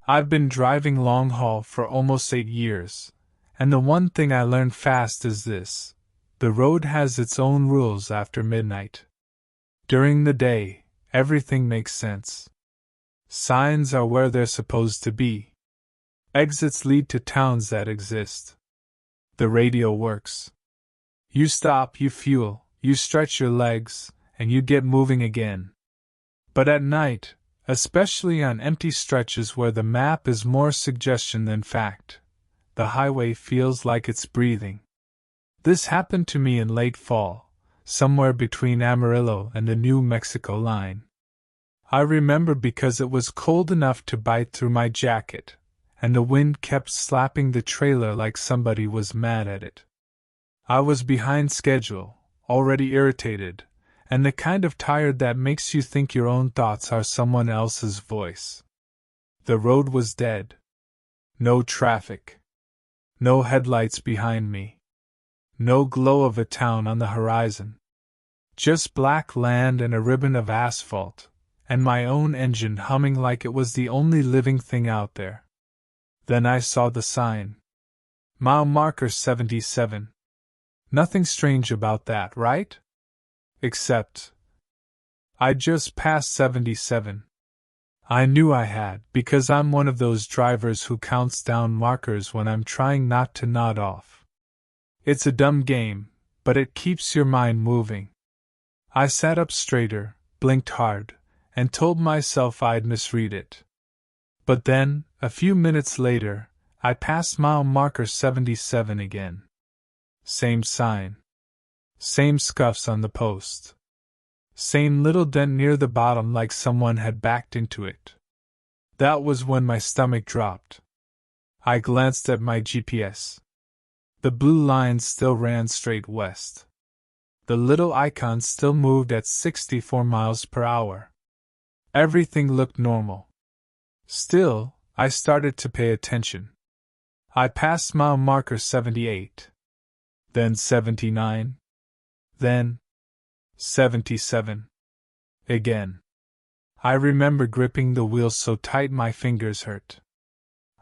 I've been driving long haul for almost 8 years, and the one thing I learned fast is this: the road has its own rules after midnight. During the day, everything makes sense. Signs are where they're supposed to be. Exits lead to towns that exist. The radio works. You stop, you fuel, you stretch your legs, and you get moving again. But at night, especially on empty stretches where the map is more suggestion than fact, the highway feels like it's breathing. This happened to me in late fall, somewhere between Amarillo and the New Mexico line. I remember because it was cold enough to bite through my jacket, and the wind kept slapping the trailer like somebody was mad at it. I was behind schedule, already irritated, and the kind of tired that makes you think your own thoughts are someone else's voice. The road was dead. No traffic. No headlights behind me. No glow of a town on the horizon. Just black land and a ribbon of asphalt, and my own engine humming like it was the only living thing out there. Then I saw the sign. Mile marker 77. Nothing strange about that, right? Except I just passed 77. I knew I had, because I'm one of those drivers who counts down markers when I'm trying not to nod off. It's a dumb game, but it keeps your mind moving. I sat up straighter, blinked hard, and told myself I'd misread it. But then, a few minutes later, I passed mile marker 77 again. Same sign. Same scuffs on the post. Same little dent near the bottom like someone had backed into it. That was when my stomach dropped. I glanced at my GPS. The blue line still ran straight west. The little icon still moved at 64 miles per hour. Everything looked normal. Still, I started to pay attention. I passed mile marker 78. Then 79. Then 77. Again. I remember gripping the wheel so tight my fingers hurt.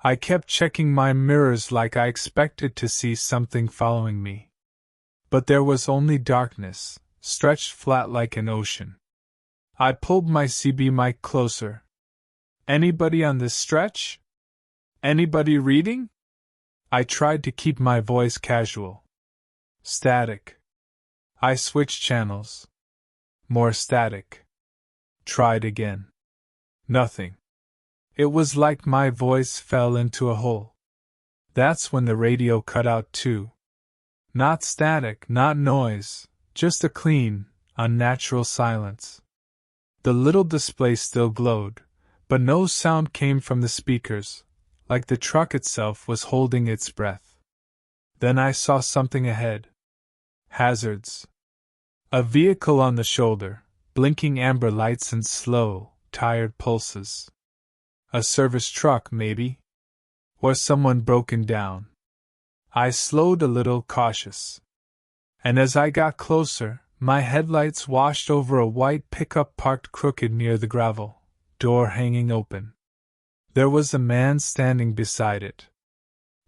I kept checking my mirrors like I expected to see something following me. But there was only darkness, stretched flat like an ocean. I pulled my CB mic closer. Anybody on this stretch? Anybody reading? I tried to keep my voice casual. Static. I switched channels. More static. Tried again. Nothing. It was like my voice fell into a hole. That's when the radio cut out too. Not static, not noise, just a clean, unnatural silence. The little display still glowed, but no sound came from the speakers, like the truck itself was holding its breath. Then I saw something ahead. Hazards. A vehicle on the shoulder, blinking amber lights and slow, tired pulses. A service truck, maybe? Or someone broken down. I slowed a little, cautious. And as I got closer, my headlights washed over a white pickup parked crooked near the gravel, door hanging open. There was a man standing beside it.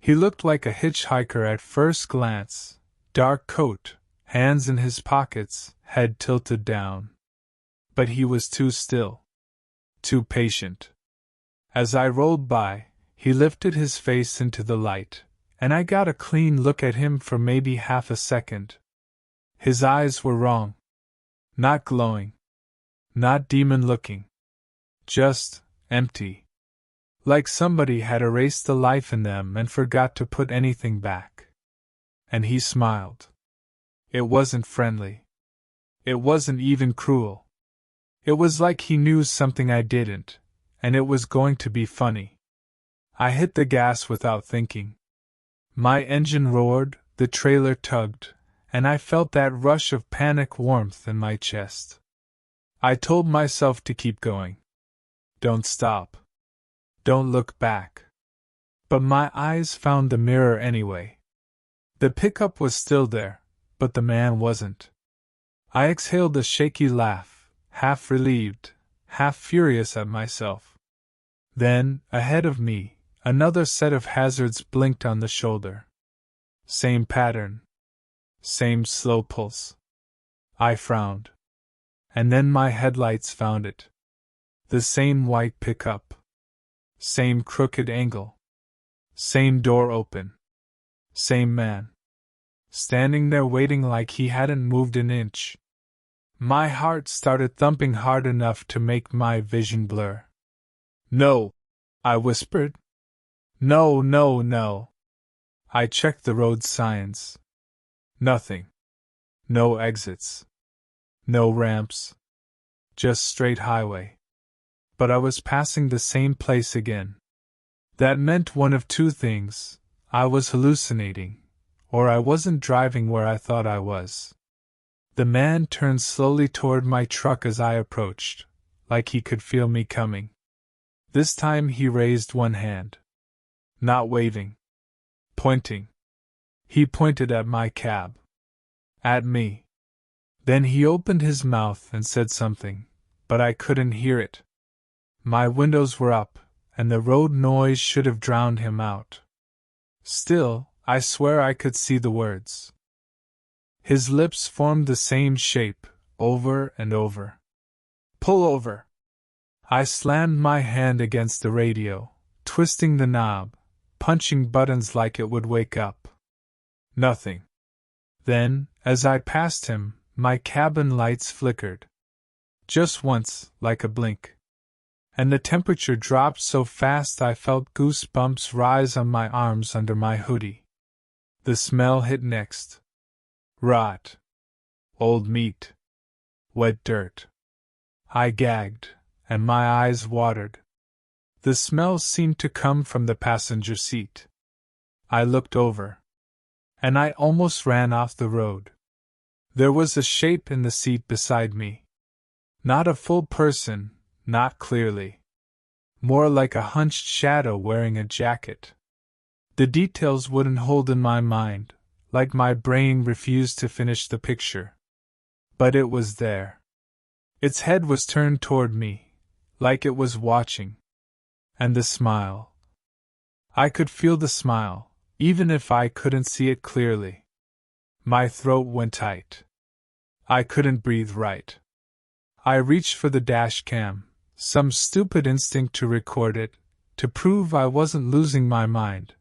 He looked like a hitchhiker at first glance, dark coat, hands in his pockets, head tilted down. But he was too still. Too patient. As I rolled by, he lifted his face into the light, and I got a clean look at him for maybe half a second. His eyes were wrong. Not glowing. Not demon-looking. Just empty. Like somebody had erased the life in them and forgot to put anything back. And he smiled. It wasn't friendly. It wasn't even cruel. It was like he knew something I didn't, and it was going to be funny. I hit the gas without thinking. My engine roared, the trailer tugged, and I felt that rush of panic warmth in my chest. I told myself to keep going. Don't stop. Don't look back. But my eyes found the mirror anyway. The pickup was still there, but the man wasn't. I exhaled a shaky laugh, half relieved, half furious at myself. Then, ahead of me, another set of hazards blinked on the shoulder. Same pattern. Same slow pulse. I frowned. And then my headlights found it. The same white pickup. Same crooked angle. Same door open. Same man. Standing there waiting like he hadn't moved an inch. My heart started thumping hard enough to make my vision blur. No, I whispered. No, no, no. I checked the road signs. Nothing. No exits. No ramps. Just straight highway. But I was passing the same place again. That meant one of two things: I was hallucinating, or I wasn't driving where I thought I was. The man turned slowly toward my truck as I approached, like he could feel me coming. This time he raised one hand. Not waving. Pointing. He pointed at my cab. At me. Then he opened his mouth and said something, but I couldn't hear it. My windows were up, and the road noise should have drowned him out. Still, I swear I could see the words. His lips formed the same shape, over and over. Pull over! I slammed my hand against the radio, twisting the knob, punching buttons like it would wake up. Nothing. Then, as I passed him, my cabin lights flickered. Just once, like a blink. And the temperature dropped so fast I felt goosebumps rise on my arms under my hoodie. The smell hit next. Rot. Old meat. Wet dirt. I gagged, and my eyes watered. The smell seemed to come from the passenger seat. I looked over. And I almost ran off the road. There was a shape in the seat beside me. Not a full person, not clearly. More like a hunched shadow wearing a jacket. The details wouldn't hold in my mind, like my brain refused to finish the picture. But it was there. Its head was turned toward me, like it was watching. And the smile. I could feel the smile, even if I couldn't see it clearly. My throat went tight. I couldn't breathe right. I reached for the dash cam, some stupid instinct to record it, to prove I wasn't losing my mind,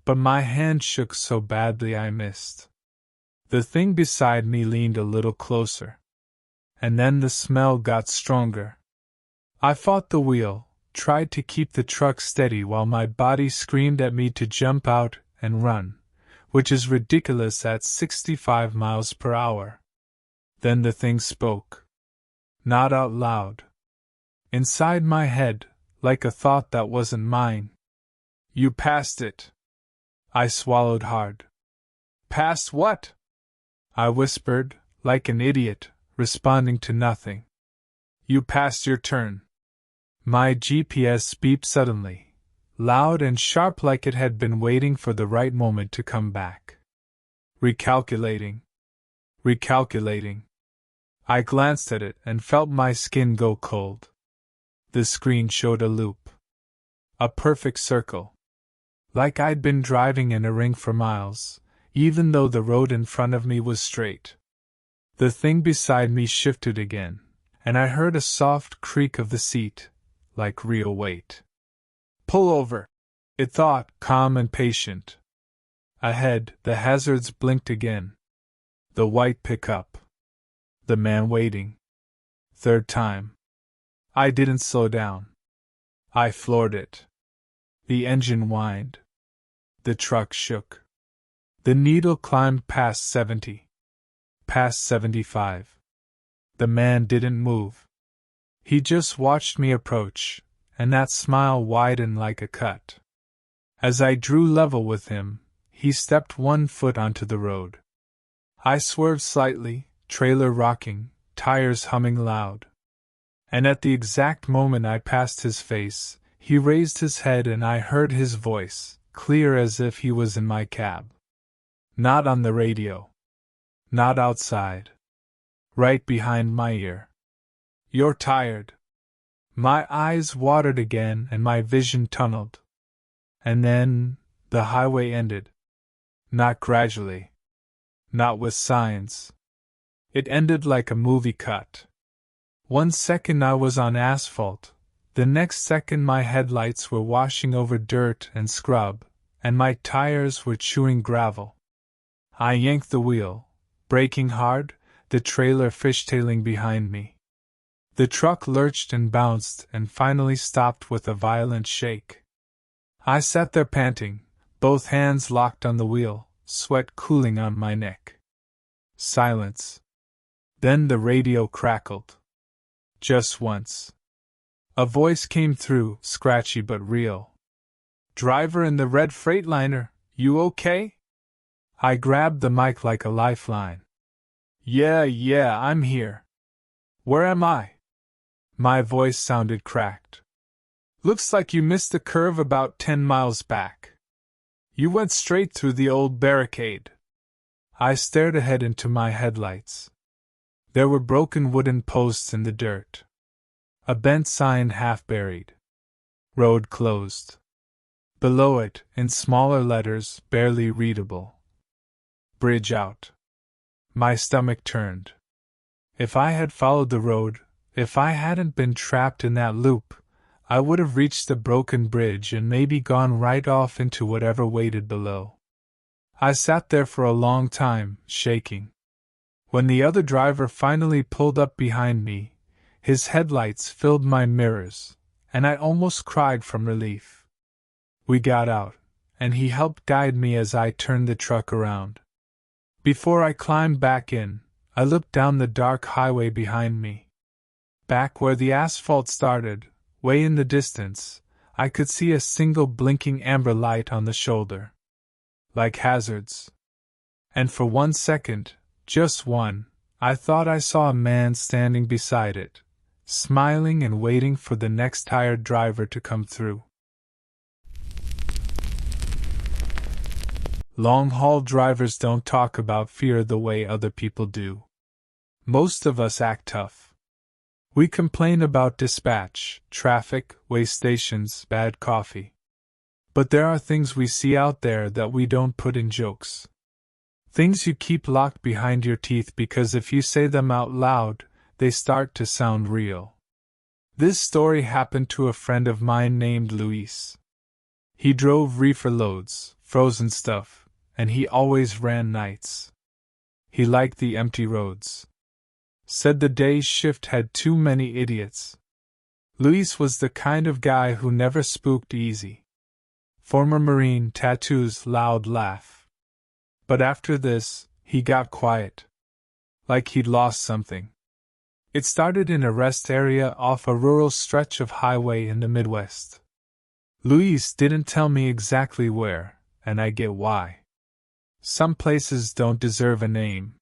but my hand shook so badly I missed. The thing beside me leaned a little closer. And then the smell got stronger. I fought the wheel, tried to keep the truck steady while my body screamed at me to jump out and run, which is ridiculous at 65 miles per hour. Then the thing spoke. Not out loud. Inside my head, like a thought that wasn't mine. You passed it. I swallowed hard. Passed what? I whispered, like an idiot, responding to nothing. You passed your turn. My GPS beeped suddenly, loud and sharp like it had been waiting for the right moment to come back. Recalculating. Recalculating. I glanced at it and felt my skin go cold. The screen showed a loop. A perfect circle. Like I'd been driving in a ring for miles, even though the road in front of me was straight. The thing beside me shifted again, and I heard a soft creak of the seat, like real weight. Pull over, it thought, calm and patient. Ahead, the hazards blinked again. The white pickup. The man waiting. Third time. I didn't slow down. I floored it. The engine whined. The truck shook. The needle climbed past 70. Past 75. The man didn't move. He just watched me approach, and that smile widened like a cut. As I drew level with him, he stepped one foot onto the road. I swerved slightly, trailer rocking, tires humming loud. And at the exact moment I passed his face, he raised his head and I heard his voice, clear as if he was in my cab. Not on the radio. Not outside. Right behind my ear. You're tired. My eyes watered again and my vision tunneled. And then, the highway ended. Not gradually. Not with signs. It ended like a movie cut. 1 second I was on asphalt, the next second my headlights were washing over dirt and scrub, and my tires were chewing gravel. I yanked the wheel, braking hard, the trailer fishtailing behind me. The truck lurched and bounced and finally stopped with a violent shake. I sat there panting, both hands locked on the wheel, sweat cooling on my neck. Silence. Then the radio crackled. Just once. A voice came through, scratchy but real. "Driver in the red Freightliner, you okay?" I grabbed the mic like a lifeline. Yeah, I'm here. Where am I?" My voice sounded cracked. "Looks like you missed the curve about 10 miles back. You went straight through the old barricade." I stared ahead into my headlights. There were broken wooden posts in the dirt. A bent sign half buried. Road closed. Below it, in smaller letters, barely readable. Bridge out. My stomach turned. If I had followed the road, if I hadn't been trapped in that loop, I would have reached the broken bridge and maybe gone right off into whatever waited below. I sat there for a long time, shaking. When the other driver finally pulled up behind me, his headlights filled my mirrors, and I almost cried from relief. We got out, and he helped guide me as I turned the truck around. Before I climbed back in, I looked down the dark highway behind me. Back where the asphalt started, way in the distance, I could see a single blinking amber light on the shoulder. Like hazards. And for 1 second, just one, I thought I saw a man standing beside it, smiling and waiting for the next tired driver to come through. Long-haul drivers don't talk about fear the way other people do. Most of us act tough. We complain about dispatch, traffic, way stations, bad coffee. But there are things we see out there that we don't put in jokes. Things you keep locked behind your teeth because if you say them out loud, they start to sound real. This story happened to a friend of mine named Luis. He drove reefer loads, frozen stuff, and he always ran nights. He liked the empty roads. Said the day shift had too many idiots. Luis was the kind of guy who never spooked easy. Former Marine, tattoos, loud laugh. But after this, he got quiet. Like he'd lost something. It started in a rest area off a rural stretch of highway in the Midwest. Luis didn't tell me exactly where, and I get why. Some places don't deserve a name.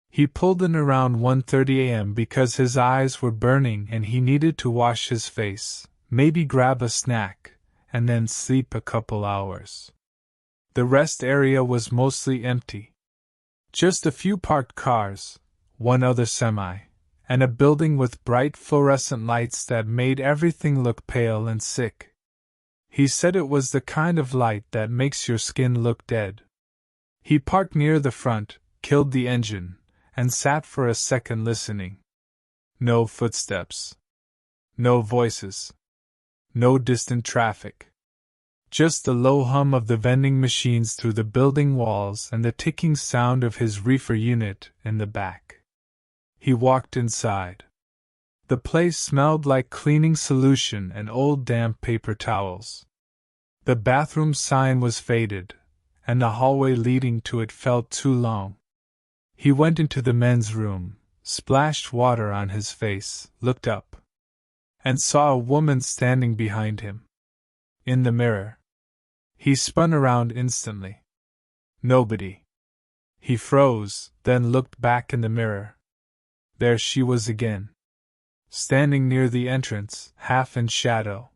He pulled in around 1:30 a.m. because his eyes were burning and he needed to wash his face, maybe grab a snack, and then sleep a couple hours. The rest area was mostly empty. Just a few parked cars, one other semi, and a building with bright fluorescent lights that made everything look pale and sick. He said it was the kind of light that makes your skin look dead. He parked near the front, killed the engine, and sat for a second listening. No footsteps. No voices. No distant traffic. Just the low hum of the vending machines through the building walls and the ticking sound of his reefer unit in the back. He walked inside. The place smelled like cleaning solution and old damp paper towels. The bathroom sign was faded, and the hallway leading to it felt too long. He went into the men's room, splashed water on his face, looked up, and saw a woman standing behind him. In the mirror. He spun around instantly. Nobody. He froze, then looked back in the mirror. There she was again. Standing near the entrance, half in shadow.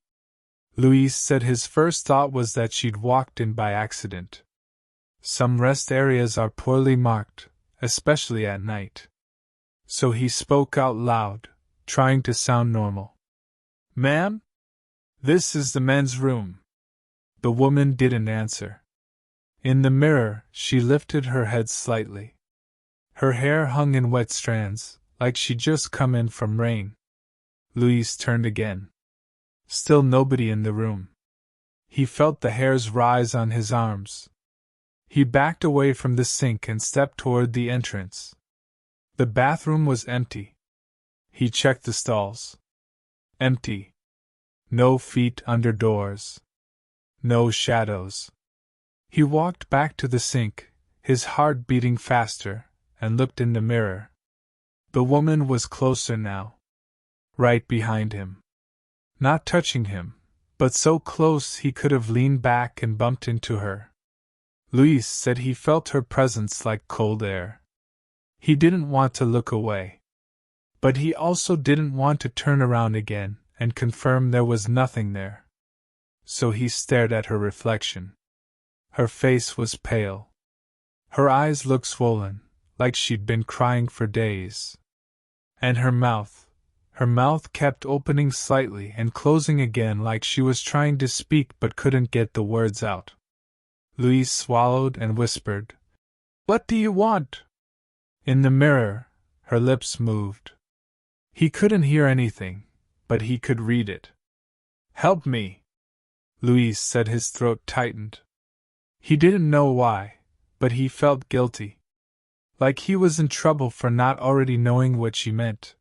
Luis said his first thought was that she'd walked in by accident. Some rest areas are poorly marked, especially at night. So he spoke out loud, trying to sound normal. Ma'am? This is the men's room. The woman didn't answer. In the mirror, she lifted her head slightly. Her hair hung in wet strands, like she'd just come in from rain. Louis turned again. Still nobody in the room. He felt the hairs rise on his arms. He backed away from the sink and stepped toward the entrance. The bathroom was empty. He checked the stalls. Empty. No feet under doors. No shadows. He walked back to the sink, his heart beating faster, and looked in the mirror. The woman was closer now. Right behind him. Not touching him, but so close he could have leaned back and bumped into her. Louis said he felt her presence like cold air. He didn't want to look away. But he also didn't want to turn around again and confirm there was nothing there. So he stared at her reflection. Her face was pale. Her eyes looked swollen, like she'd been crying for days. And her mouth kept opening slightly and closing again like she was trying to speak but couldn't get the words out. Louis swallowed and whispered, "What do you want?" In the mirror, her lips moved. He couldn't hear anything, but he could read it. "Help me," Louis said. His throat tightened. He didn't know why, but he felt guilty. Like he was in trouble for not already knowing what she meant.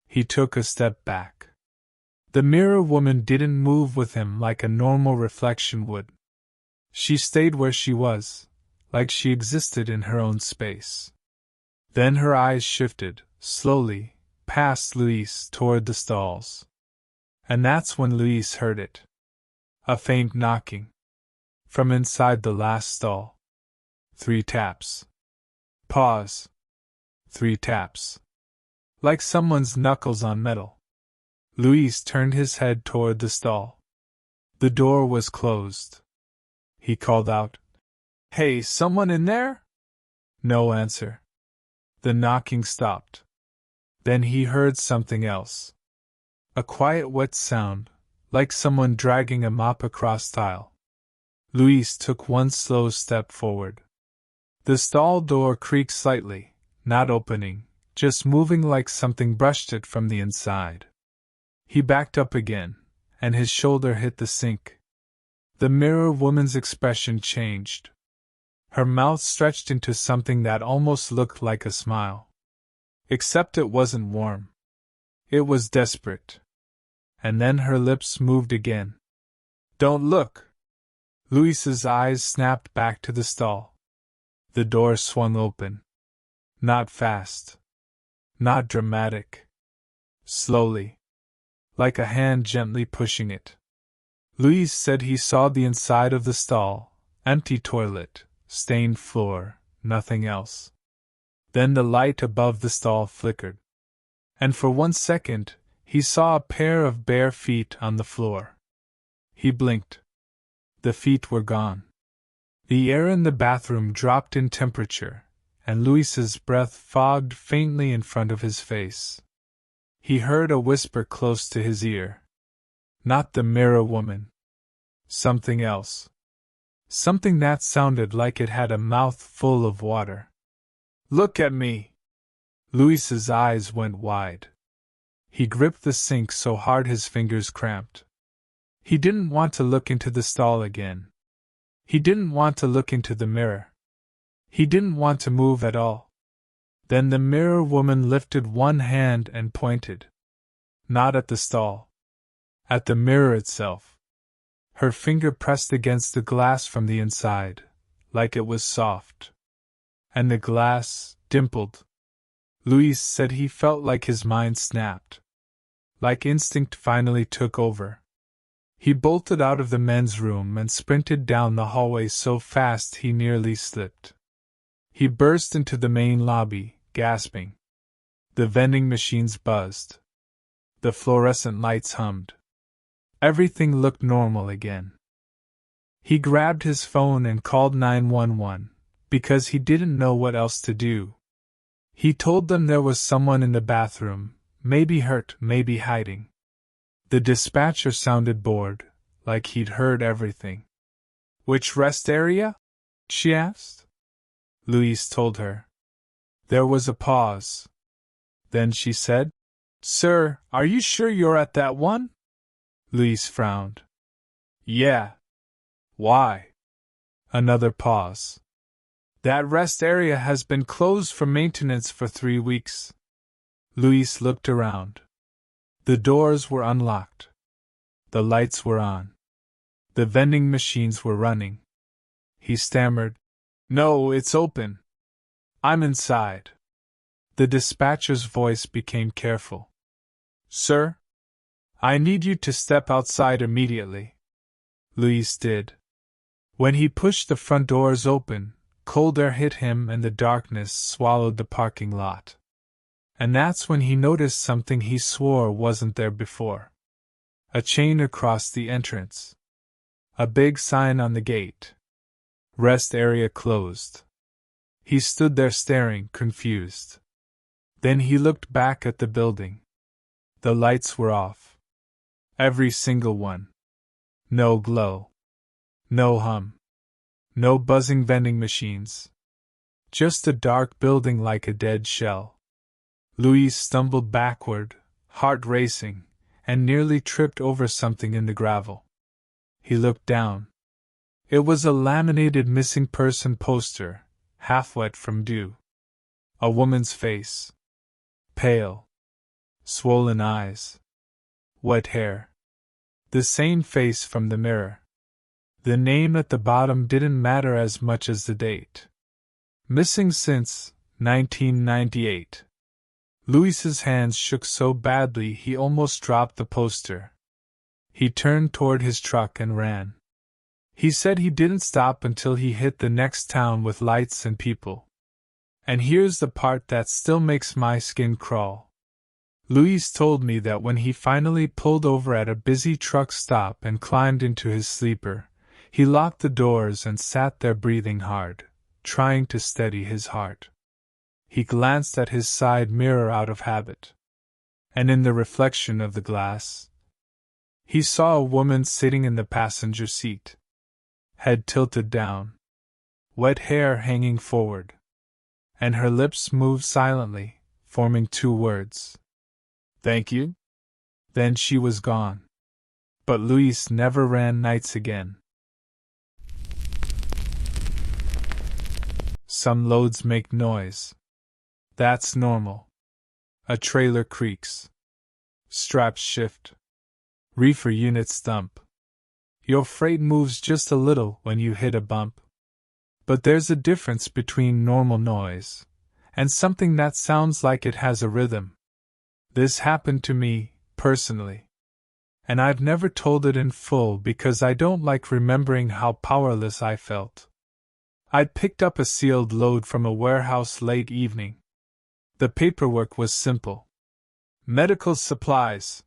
He took a step back. The mirror woman didn't move with him like a normal reflection would. She stayed where she was, like she existed in her own space. Then her eyes shifted, slowly, past Louis toward the stalls. And that's when Louis heard it. A faint knocking. From inside the last stall. 3 taps. Pause. 3 taps. Like someone's knuckles on metal. Louis turned his head toward the stall. The door was closed. He called out, "Hey, someone in there?" No answer. The knocking stopped. Then he heard something else. A quiet wet sound, like someone dragging a mop across tile. Louis took one slow step forward. The stall door creaked slightly, not opening, just moving like something brushed it from the inside. He backed up again, and his shoulder hit the sink. The mirror woman's expression changed. Her mouth stretched into something that almost looked like a smile. Except it wasn't warm. It was desperate. And then her lips moved again. "Don't look!" Louis's eyes snapped back to the stall. The door swung open. Not fast. Not dramatic. Slowly. Like a hand gently pushing it. Louis said he saw the inside of the stall, empty toilet, stained floor, nothing else. Then the light above the stall flickered. And for 1 second, he saw a pair of bare feet on the floor. He blinked. The feet were gone. The air in the bathroom dropped in temperature, and Louis's breath fogged faintly in front of his face. He heard a whisper close to his ear. Not the mirror woman. Something else. Something that sounded like it had a mouth full of water. "Look at me!" Louis's eyes went wide. He gripped the sink so hard his fingers cramped. He didn't want to look into the stall again. He didn't want to look into the mirror. He didn't want to move at all. Then the mirror woman lifted one hand and pointed. Not at the stall. At the mirror itself. Her finger pressed against the glass from the inside, like it was soft. And the glass dimpled. Louis said he felt like his mind snapped. Like instinct finally took over. He bolted out of the men's room and sprinted down the hallway so fast he nearly slipped. He burst into the main lobby, gasping. The vending machines buzzed. The fluorescent lights hummed. Everything looked normal again. He grabbed his phone and called 911, because he didn't know what else to do. He told them there was someone in the bathroom, maybe hurt, maybe hiding. The dispatcher sounded bored, like he'd heard everything. Which rest area? She asked. Louise told her. There was a pause. Then she said, Sir, are you sure you're at that one? Louise frowned. Yeah. Why? Another pause. That rest area has been closed for maintenance for 3 weeks. Louise looked around. The doors were unlocked. The lights were on. The vending machines were running. He stammered, No, it's open. I'm inside. The dispatcher's voice became careful. Sir? I need you to step outside immediately. Louise did. When he pushed the front doors open, cold air hit him and the darkness swallowed the parking lot. And that's when he noticed something he swore wasn't there before. A chain across the entrance. A big sign on the gate. Rest area closed. He stood there staring, confused. Then he looked back at the building. The lights were off. Every single one. No glow. No hum. No buzzing vending machines. Just a dark building like a dead shell. Louise stumbled backward, heart racing, and nearly tripped over something in the gravel. He looked down. It was a laminated missing person poster, half wet from dew. A woman's face. Pale. Swollen eyes. Wet hair. The same face from the mirror. The name at the bottom didn't matter as much as the date. Missing since 1998. Louis's hands shook so badly he almost dropped the poster. He turned toward his truck and ran. He said he didn't stop until he hit the next town with lights and people. And here's the part that still makes my skin crawl. Louise told me that when he finally pulled over at a busy truck stop and climbed into his sleeper, he locked the doors and sat there breathing hard, trying to steady his heart. He glanced at his side mirror out of habit. And in the reflection of the glass, he saw a woman sitting in the passenger seat. Head tilted down. Wet hair hanging forward. And her lips moved silently, forming 2 words. Thank you? Then she was gone. But Louise never ran nights again. Some loads make noise. That's normal. A trailer creaks. Straps shift. Reefer units thump. Your freight moves just a little when you hit a bump. But there's a difference between normal noise and something that sounds like it has a rhythm. This happened to me, personally. And I've never told it in full because I don't like remembering how powerless I felt. I'd picked up a sealed load from a warehouse late evening. The paperwork was simple. Medical supplies.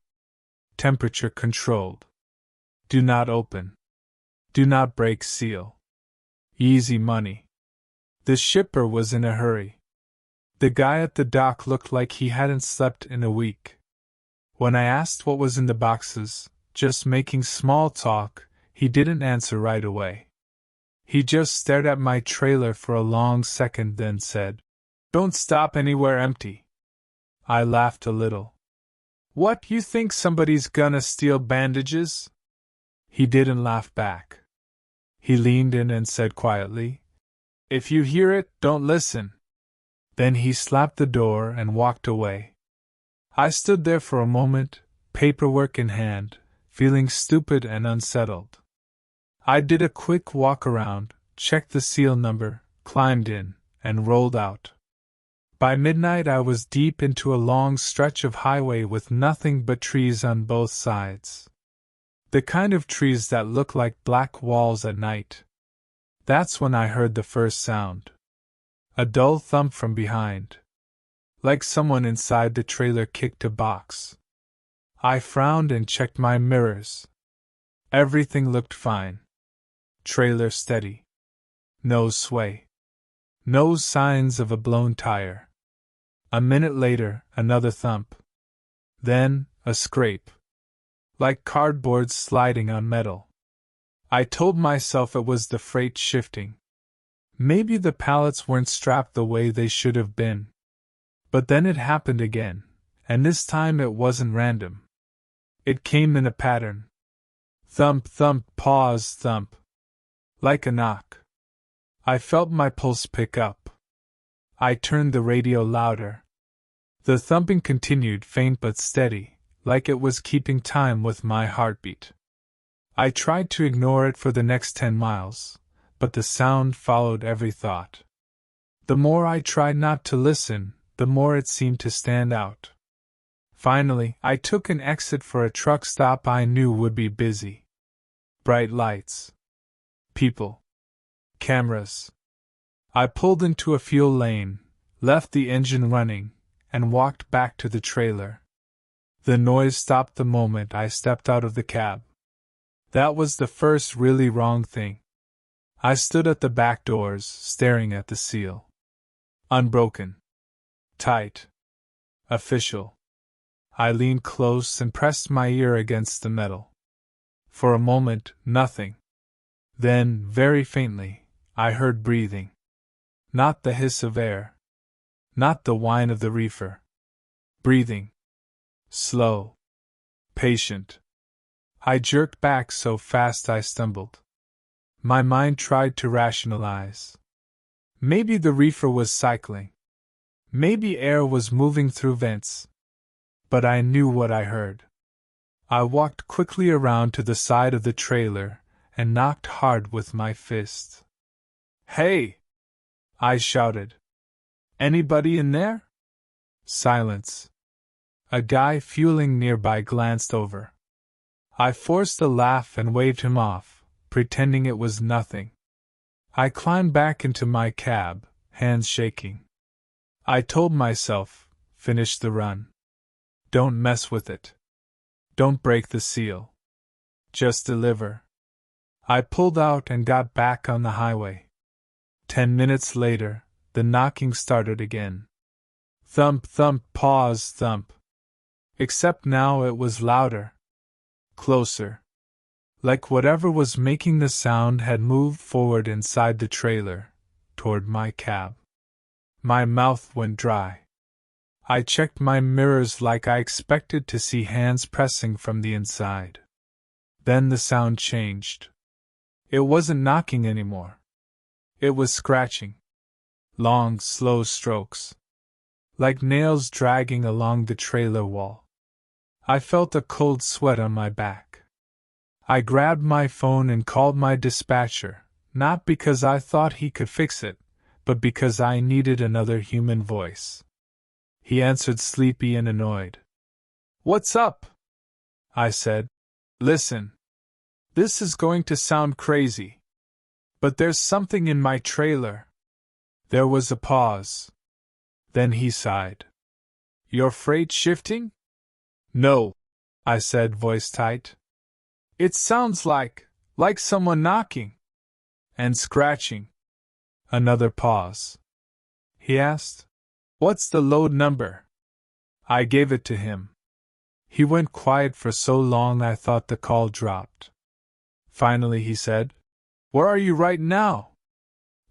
Temperature controlled. Do not open. Do not break seal. Easy money. The shipper was in a hurry. The guy at the dock looked like he hadn't slept in a week. When I asked what was in the boxes, just making small talk, he didn't answer right away. He just stared at my trailer for a long second, then said, "Don't stop anywhere empty." I laughed a little. "What, you think somebody's gonna steal bandages?" He didn't laugh back. He leaned in and said quietly, "If you hear it, don't listen." Then he slapped the door and walked away. I stood there for a moment, paperwork in hand, feeling stupid and unsettled. I did a quick walk around, checked the seal number, climbed in, and rolled out. By midnight I was deep into a long stretch of highway with nothing but trees on both sides. The kind of trees that look like black walls at night. That's when I heard the first sound. A dull thump from behind. Like someone inside the trailer kicked a box. I frowned and checked my mirrors. Everything looked fine. Trailer steady. No sway. No signs of a blown tire. A minute later, another thump. Then, a scrape. like cardboard sliding on metal. I told myself it was the freight shifting. Maybe the pallets weren't strapped the way they should have been. But then it happened again, and this time it wasn't random. It came in a pattern. Thump, thump, pause, thump. Like a knock. I felt my pulse pick up. I turned the radio louder. The thumping continued, faint but steady, like it was keeping time with my heartbeat. I tried to ignore it for the next 10 miles, but the sound followed every thought. The more I tried not to listen, the more it seemed to stand out. Finally, I took an exit for a truck stop I knew would be busy. Bright lights. People. Cameras. I pulled into a fuel lane, left the engine running, and walked back to the trailer. The noise stopped the moment I stepped out of the cab. That was the first really wrong thing. I stood at the back doors, staring at the seal. Unbroken. Tight. Official. I leaned close and pressed my ear against the metal. For a moment, nothing. Then, very faintly, I heard breathing. Not the hiss of air. Not the whine of the reefer. Breathing. Slow. Patient. I jerked back so fast I stumbled. My mind tried to rationalize. Maybe the reefer was cycling. Maybe air was moving through vents. But I knew what I heard. I walked quickly around to the side of the trailer and knocked hard with my fist. "Hey!" I shouted. "Anybody in there?" Silence. A guy fueling nearby glanced over. I forced a laugh and waved him off, pretending it was nothing. I climbed back into my cab, hands shaking. I told myself, finish the run. Don't mess with it. Don't break the seal. Just deliver. I pulled out and got back on the highway. 10 minutes later, the knocking started again. Thump, thump, pause, thump. Except now it was louder. Closer. Like whatever was making the sound had moved forward inside the trailer, toward my cab. My mouth went dry. I checked my mirrors like I expected to see hands pressing from the inside. Then the sound changed. It wasn't knocking anymore. It was scratching. Long, slow strokes. Like nails dragging along the trailer wall. I felt a cold sweat on my back. I grabbed my phone and called my dispatcher, not because I thought he could fix it, but because I needed another human voice. He answered sleepy and annoyed. "What's up?" I said. "Listen. This is going to sound crazy. But there's something in my trailer." There was a pause. Then he sighed. "Your freight shifting?" "No," I said, voice tight. "It sounds like someone knocking. And scratching." Another pause. He asked, "What's the load number?" I gave it to him. He went quiet for so long I thought the call dropped. Finally he said, "Where are you right now?"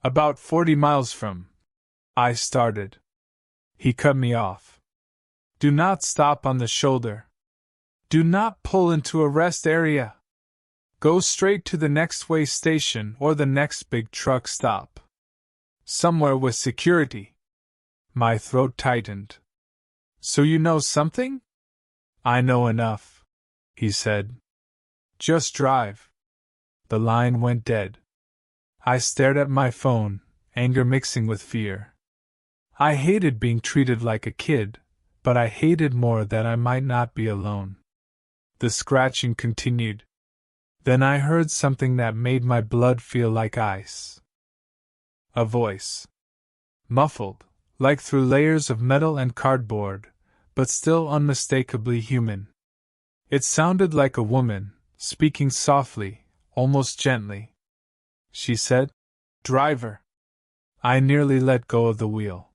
"About 40 miles from." I started. He cut me off. "Do not stop on the shoulder. Do not pull into a rest area. Go straight to the next way station or the next big truck stop. Somewhere with security." My throat tightened. "So you know something?" "I know enough," he said. "Just drive." The line went dead. I stared at my phone, anger mixing with fear. I hated being treated like a kid, but I hated more that I might not be alone. The scratching continued. Then I heard something that made my blood feel like ice. A voice. Muffled, like through layers of metal and cardboard, but still unmistakably human. It sounded like a woman, speaking softly, almost gently. She said, "Driver." I nearly let go of the wheel.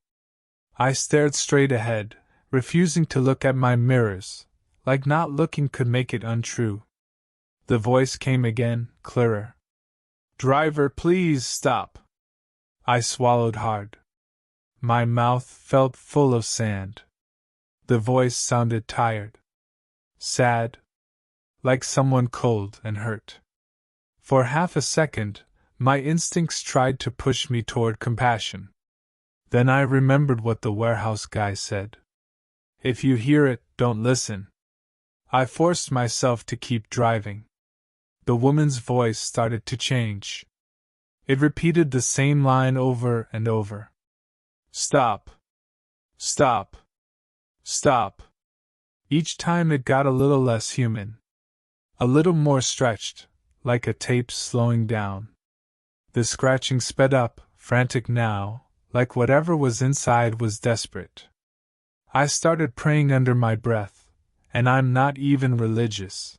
I stared straight ahead, refusing to look at my mirrors. like not looking could make it untrue. The voice came again, clearer. "Driver, please stop." I swallowed hard. My mouth felt full of sand. The voice sounded tired. Sad. Like someone cold and hurt. For half a second, my instincts tried to push me toward compassion. Then I remembered what the warehouse guy said. If you hear it, don't listen. I forced myself to keep driving. The woman's voice started to change. It repeated the same line over and over. "Stop. Stop. Stop." Each time it got a little less human. A little more stretched, like a tape slowing down. The scratching sped up, frantic now, like whatever was inside was desperate. I started praying under my breath, and I'm not even religious.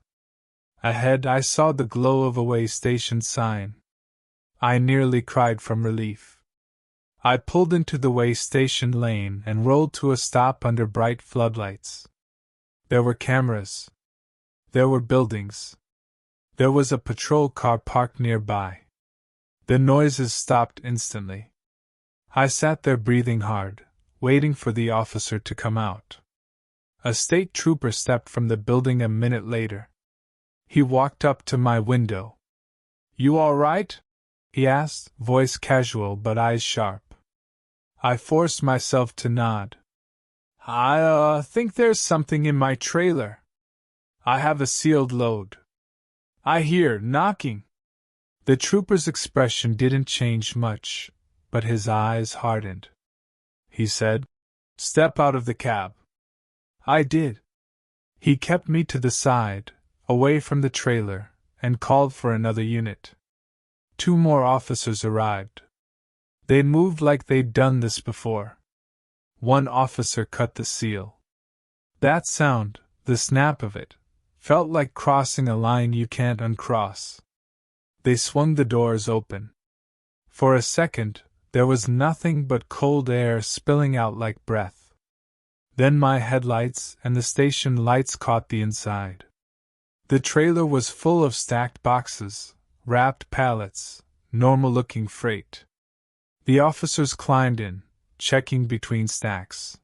Ahead I saw the glow of a way station sign. I nearly cried from relief. I pulled into the way station lane and rolled to a stop under bright floodlights. There were cameras. There were buildings. There was a patrol car parked nearby. The noises stopped instantly. I sat there breathing hard, waiting for the officer to come out. A state trooper stepped from the building a minute later. He walked up to my window. "You all right?" he asked, voice casual but eyes sharp. I forced myself to nod. I think there's something in my trailer. I have a sealed load. I hear knocking." The trooper's expression didn't change much, but his eyes hardened. He said, "Step out of the cab." I did. He kept me to the side, away from the trailer, and called for another unit. 2 more officers arrived. They moved like they'd done this before. One officer cut the seal. That sound, the snap of it, felt like crossing a line you can't uncross. They swung the doors open. For a second, there was nothing but cold air spilling out like breath. Then my headlights and the station lights caught the inside. The trailer was full of stacked boxes, wrapped pallets, normal-looking freight. The officers climbed in, checking between stacks.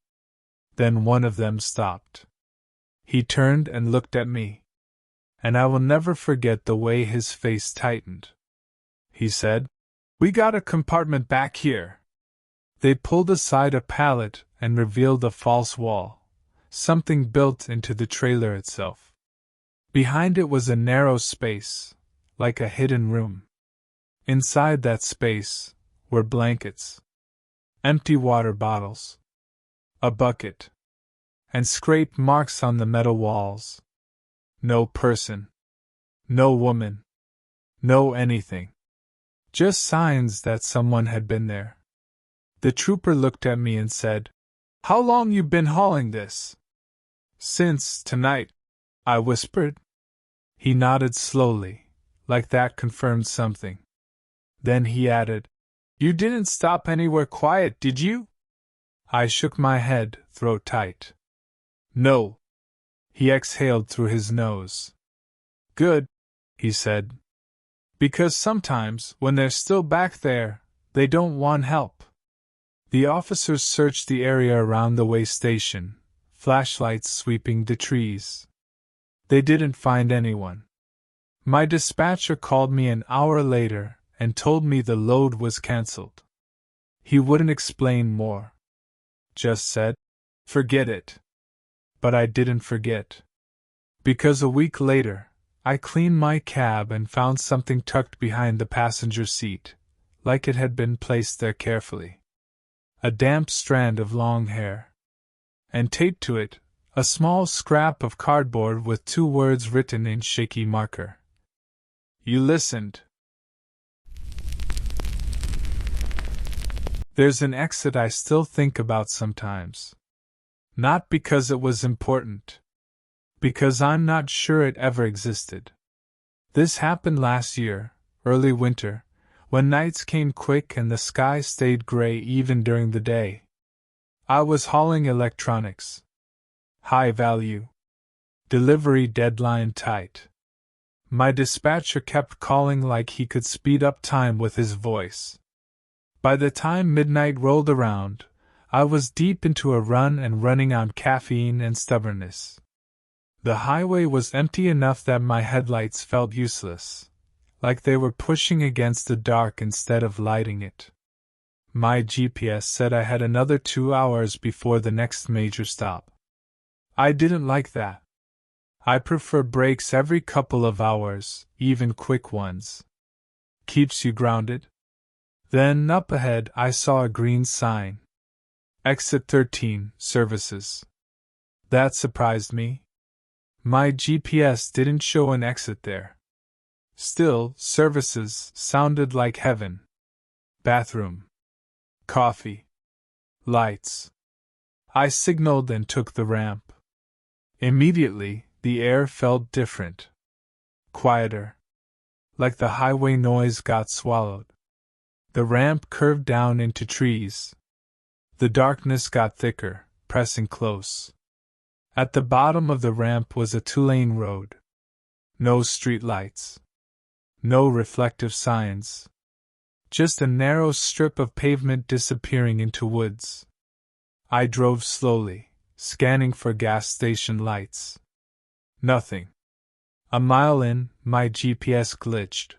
Then one of them stopped. He turned and looked at me. And I will never forget the way his face tightened. He said, "We got a compartment back here." They pulled aside a pallet and revealed a false wall, something built into the trailer itself. Behind it was a narrow space, like a hidden room. Inside that space were blankets, empty water bottles, a bucket, and scraped marks on the metal walls. No person. No woman. No anything. Just signs that someone had been there. The trooper looked at me and said, "How long you been hauling this?" "Since tonight," I whispered. He nodded slowly, like that confirmed something. Then he added, "You didn't stop anywhere quiet, did you?" I shook my head, throat tight. "No." He exhaled through his nose. "Good," he said. "Because sometimes, when they're still back there, they don't want help." The officers searched the area around the way station, flashlights sweeping the trees. They didn't find anyone. My dispatcher called me an hour later and told me the load was cancelled. He wouldn't explain more. Just said, "Forget it." But I didn't forget. Because a week later, I cleaned my cab and found something tucked behind the passenger seat, like it had been placed there carefully. A damp strand of long hair. And taped to it, a small scrap of cardboard with 2 words written in shaky marker. "You listened." There's an exit I still think about sometimes. Not because it was important. Because I'm not sure it ever existed. This happened last year, early winter, when nights came quick and the sky stayed gray even during the day. I was hauling electronics. High value. Delivery deadline tight. My dispatcher kept calling like he could speed up time with his voice. By the time midnight rolled around, I was deep into a run and running on caffeine and stubbornness. The highway was empty enough that my headlights felt useless, like they were pushing against the dark instead of lighting it. My GPS said I had another 2 hours before the next major stop. I didn't like that. I prefer breaks every couple of hours, even quick ones. Keeps you grounded. Then, up ahead, I saw a green sign. Exit 13, Services. That surprised me. My GPS didn't show an exit there. Still, Services sounded like heaven. Bathroom. Coffee. Lights. I signaled and took the ramp. Immediately, the air felt different. Quieter. Like the highway noise got swallowed. The ramp curved down into trees. The darkness got thicker, pressing close. At the bottom of the ramp was a 2-lane road. No street lights. No reflective signs. Just a narrow strip of pavement disappearing into woods. I drove slowly, scanning for gas station lights. Nothing. A mile in, my GPS glitched.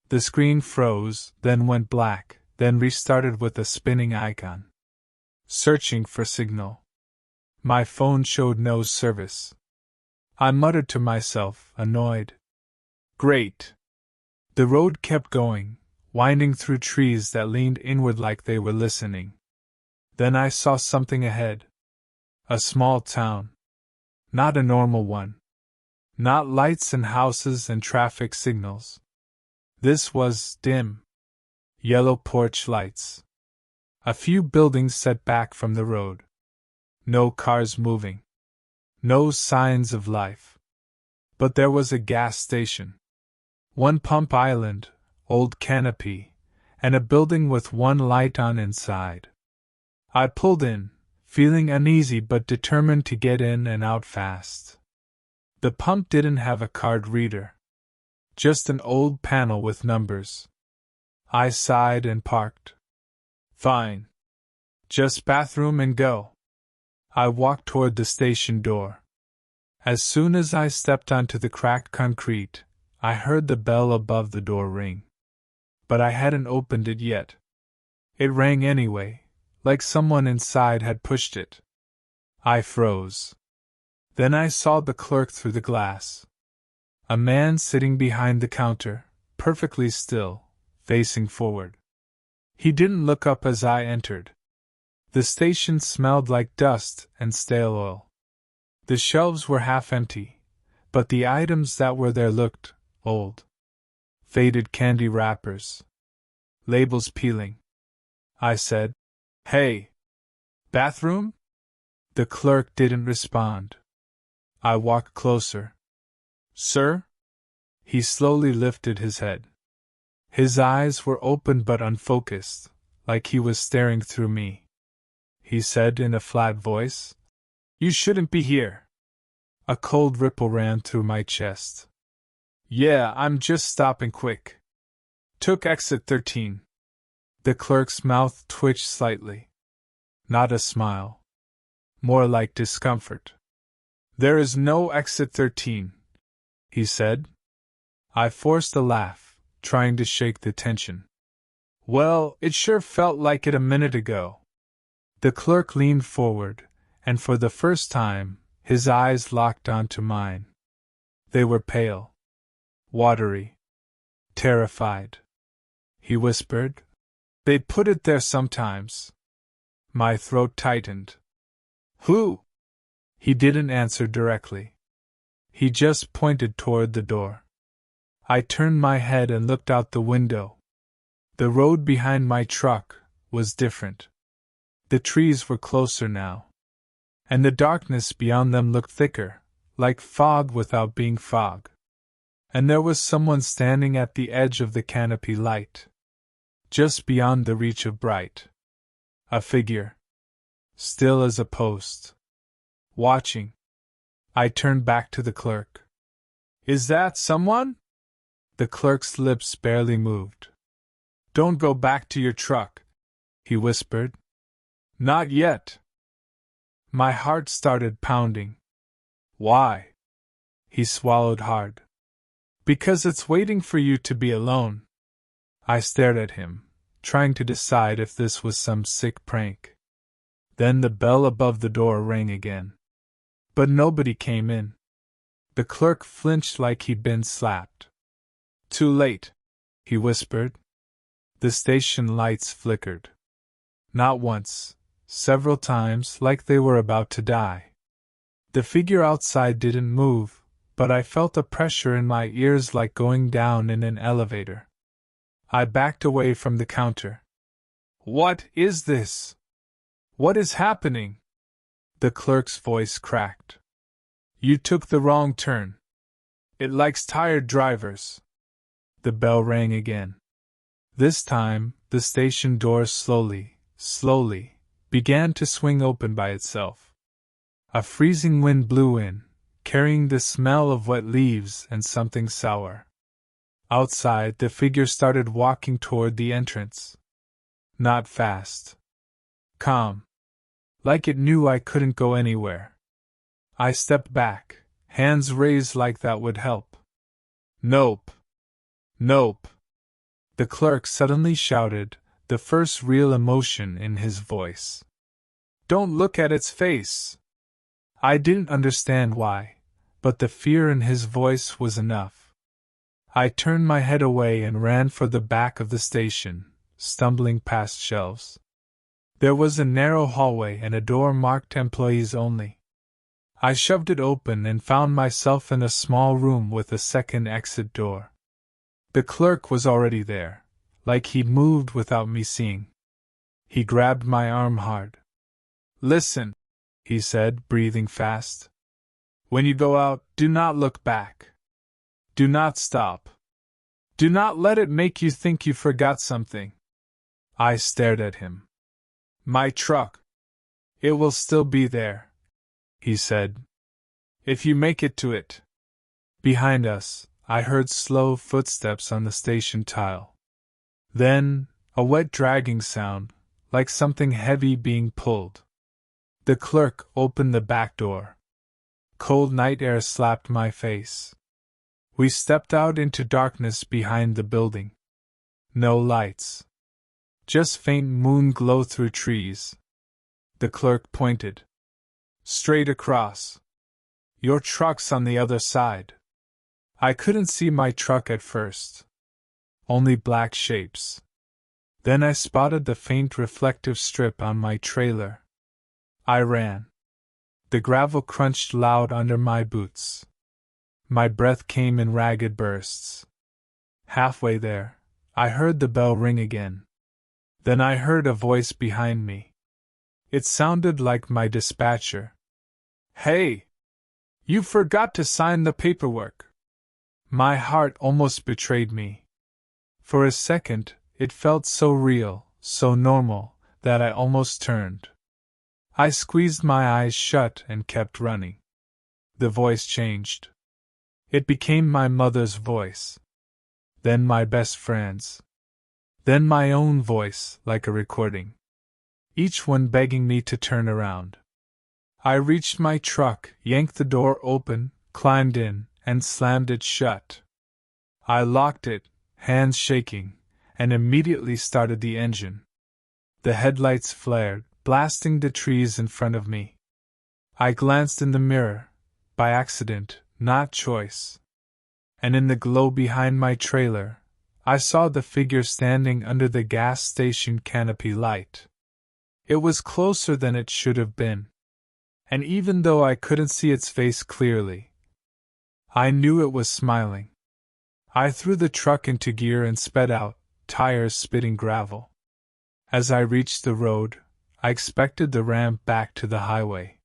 The screen froze, then went black, then restarted with a spinning icon. Searching for signal. My phone showed no service. I muttered to myself, annoyed. Great. The road kept going, winding through trees that leaned inward like they were listening. Then I saw something ahead. A small town. Not a normal one. Not lights and houses and traffic signals. This was dim. Yellow porch lights. A few buildings set back from the road. No cars moving. No signs of life. But there was a gas station. One pump island, old canopy, and a building with one light on inside. I pulled in, feeling uneasy but determined to get in and out fast. The pump didn't have a card reader. Just an old panel with numbers. I sighed and parked. Fine. Just bathroom and go. I walked toward the station door. As soon as I stepped onto the cracked concrete, I heard the bell above the door ring. But I hadn't opened it yet. It rang anyway, like someone inside had pushed it. I froze. Then I saw the clerk through the glass. A man sitting behind the counter, perfectly still, facing forward. He didn't look up as I entered. The station smelled like dust and stale oil. The shelves were half empty, but the items that were there looked old. Faded candy wrappers. Labels peeling. I said, "Hey! Bathroom?" The clerk didn't respond. I walked closer. "Sir?" He slowly lifted his head. His eyes were open but unfocused, like he was staring through me. He said in a flat voice, "You shouldn't be here." A cold ripple ran through my chest. "Yeah, I'm just stopping quick. Took exit 13. The clerk's mouth twitched slightly. Not a smile. More like discomfort. "There is no exit 13, he said. I forced a laugh, trying to shake the tension. "Well, it sure felt like it a minute ago." The clerk leaned forward, and for the first time, his eyes locked onto mine. They were pale. Watery. Terrified. He whispered, "They put it there sometimes." My throat tightened. "Who?" He didn't answer directly. He just pointed toward the door. I turned my head and looked out the window. The road behind my truck was different. The trees were closer now. And the darkness beyond them looked thicker, like fog without being fog. And there was someone standing at the edge of the canopy light. Just beyond the reach of bright. A figure. Still as a post. Watching. I turned back to the clerk. Is that someone? The clerk's lips barely moved. Don't go back to your truck, he whispered. Not yet. My heart started pounding. Why? He swallowed hard. Because it's waiting for you to be alone. I stared at him, trying to decide if this was some sick prank. Then the bell above the door rang again. But nobody came in. The clerk flinched like he'd been slapped. Too late, he whispered. The station lights flickered. Not once, several times, like they were about to die. The figure outside didn't move, but I felt a pressure in my ears like going down in an elevator. I backed away from the counter. What is this? What is happening? The clerk's voice cracked. You took the wrong turn. It likes tired drivers. The bell rang again. This time, the station door slowly, began to swing open by itself. A freezing wind blew in, carrying the smell of wet leaves and something sour. Outside, the figure started walking toward the entrance. Not fast. Calm. Like it knew I couldn't go anywhere. I stepped back, hands raised like that would help. Nope. Nope. The clerk suddenly shouted, the first real emotion in his voice. Don't look at its face. I didn't understand why, but the fear in his voice was enough. I turned my head away and ran for the back of the station, stumbling past shelves. There was a narrow hallway and a door marked Employees Only. I shoved it open and found myself in a small room with a second exit door. The clerk was already there, like he'd moved without me seeing. He grabbed my arm hard. Listen, he said, breathing fast. When you go out, do not look back. Do not stop. Do not let it make you think you forgot something. I stared at him. My truck. It will still be there, he said. If you make it to it. Behind us, I heard slow footsteps on the station tile. Then, a wet dragging sound, like something heavy being pulled. The clerk opened the back door. Cold night air slapped my face. We stepped out into darkness behind the building. No lights. Just faint moon glow through trees. The clerk pointed. Straight across. Your truck's on the other side. I couldn't see my truck at first. Only black shapes. Then I spotted the faint reflective strip on my trailer. I ran. The gravel crunched loud under my boots. My breath came in ragged bursts. Halfway there, I heard the bell ring again. Then I heard a voice behind me. It sounded like my dispatcher. Hey! You forgot to sign the paperwork. My heart almost betrayed me. For a second, it felt so real, so normal, that I almost turned. I squeezed my eyes shut and kept running. The voice changed. It became my mother's voice. Then my best friend's. Then my own voice, like a recording. Each one begging me to turn around. I reached my truck, yanked the door open, climbed in, and slammed it shut. I locked it, hands shaking, and immediately started the engine. The headlights flared, blasting the trees in front of me. I glanced in the mirror, by accident, not choice. And in the glow behind my trailer, I saw the figure standing under the gas station canopy light. It was closer than it should have been. And even though I couldn't see its face clearly, I knew it was smiling. I threw the truck into gear and sped out, tires spitting gravel. As I reached the road, I expected the ramp back to the highway.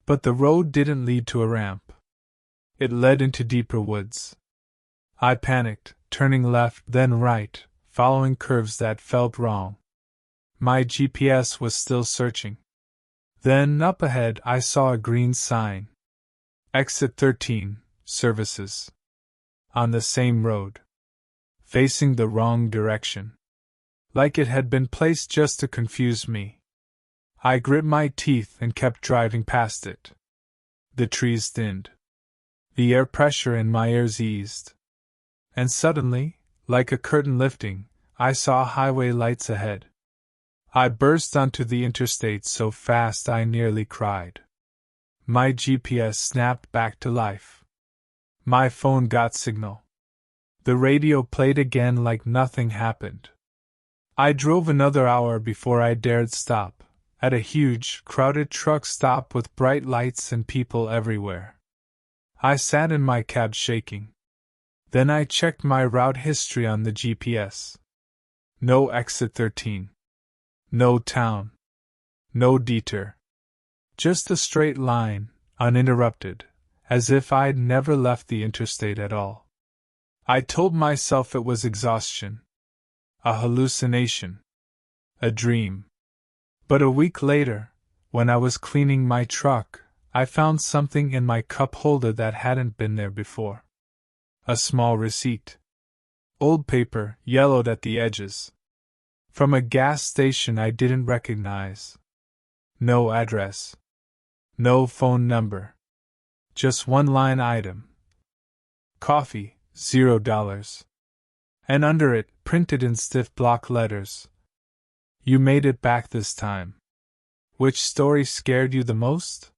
But the road didn't lead to a ramp. It led into deeper woods. I panicked, turning left, then right, following curves that felt wrong. My GPS was still searching. Then, up ahead, I saw a green sign. Exit 13, services. On the same road. Facing the wrong direction. Like it had been placed just to confuse me. I grit my teeth and kept driving past it. The trees thinned. The air pressure in my ears eased. And suddenly, like a curtain lifting, I saw highway lights ahead. I burst onto the interstate so fast I nearly cried. My GPS snapped back to life. My phone got signal. The radio played again like nothing happened. I drove another hour before I dared stop, at a huge, crowded truck stop with bright lights and people everywhere. I sat in my cab shaking. Then I checked my route history on the GPS. No exit 13. No town. No detour. Just a straight line, uninterrupted, as if I'd never left the interstate at all. I told myself it was exhaustion. A hallucination. A dream. But a week later, when I was cleaning my truck, I found something in my cup holder that hadn't been there before. A small receipt. Old paper, yellowed at the edges. From a gas station I didn't recognize. No address. No phone number. Just one line item. Coffee, $0. And under it, printed in stiff block letters. You made it back this time. Which story scared you the most?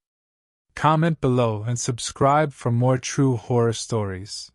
Comment below and subscribe for more true horror stories.